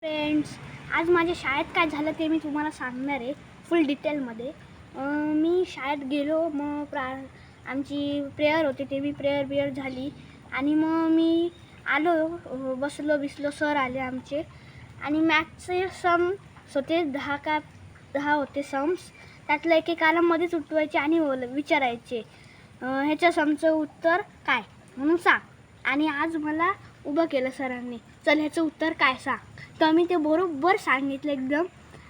Friends, आज माझ्या शाळेत काय झालं ते मी तुम्हाला सांगणार आहे फुल डिटेलमध्ये. मी शाळेत गेलो, मग आमची प्रेयर होती, ते मी प्रेयर झाली आणि मग मी आलो, बसलो सर आले आमचे आणि मॅथ्सचे सम्स होते 10 होते सम्स. त्यातलं एक कॉलममध्येच उठवायचे आणि विचारायचे ह्याच्या समचं उत्तर काय म्हणून सांग. आणि आज मला उभं केलं सरांनी, चल ह्याचं उत्तर काय सांग. तर मी ते बरोबर सांगितलं एकदम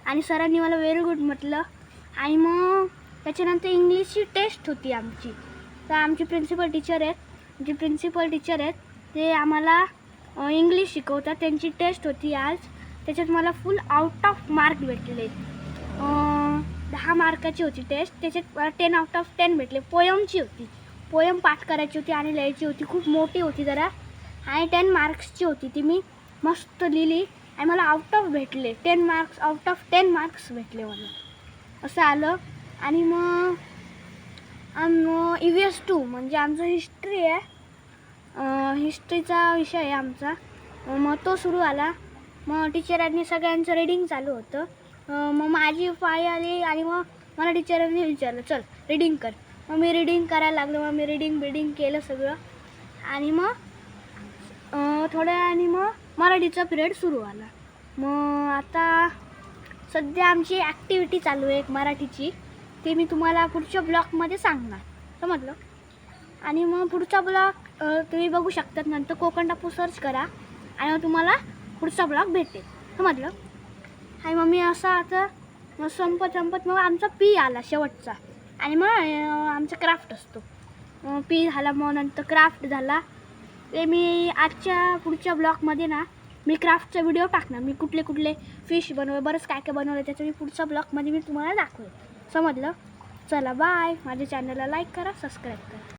आणि सरांनी मला व्हेरी गुड म्हटलं. आणि मग त्याच्यानंतर इंग्लिशची टेस्ट होती आमची. तर आमची प्रिन्सिपल टीचर आहेत, ते आम्हाला इंग्लिश शिकवतात, त्यांची टेस्ट होती आज. त्याच्यात मला फुल आउट ऑफ मार्क भेटले. 10 मार्काची होती टेस्ट, त्याच्यात मला 10 आउट ऑफ 10 भेटले. पोयमची होती, पोयम पाठ करायची होती आणि लिहायची होती, खूप मोठी होती जरा, आणि 10 मार्क्सची होती. ती मी मस्त लिहिली आणि मला आउट ऑफ भेटले 10 मार्क्स, आउट ऑफ 10 मार्क्स भेटले मला, असं आलं. आणि मग EVS 2 म्हणजे आमचं हिस्ट्री आहे, हिस्ट्रीचा विषय आहे आमचा. मग तो सुरू आला. मग टीचरांनी सगळ्यांचं रीडिंग चालू होतं. मग माझी पाळी आली आणि मग मला टीचरांनी विचारलं, चल रीडिंग कर. मग मी रीडिंग करायला लागलो. मग मी रीडिंग केलं सगळं आणि मग थोड्या आणि मग मराठीचा पिरियड सुरू आला. मग आता सध्या आमची ॲक्टिव्हिटी चालू आहे एक मराठीची, ते मी तुम्हाला पुढच्या ब्लॉगमध्ये सांगणार, समजलं. आणि मग पुढचा ब्लॉग तुम्ही बघू शकतात, नंतर कोकण टापू सर्च करा आणि मग तुम्हाला पुढचा ब्लॉग भेटेल, समजलं. आणि मग मी असं आता मग संपत मग आमचा पी आला शेवटचा आणि मग आमचा क्राफ्ट असतो. पी झाला, मग नंतर क्राफ्ट झाला. ते मी आजच्या पुढच्या ब्लॉगमध्ये ना मी क्राफ्टचा व्हिडिओ टाकणार. मी कुठले फिश बनवले, बरंच काय बनवलं, त्याचं मी पुढच्या ब्लॉगमध्ये मी तुम्हाला दाखवेल, समजलं. चला बाय. माझ्या चॅनलला लाईक करा, सबस्क्राईब करा.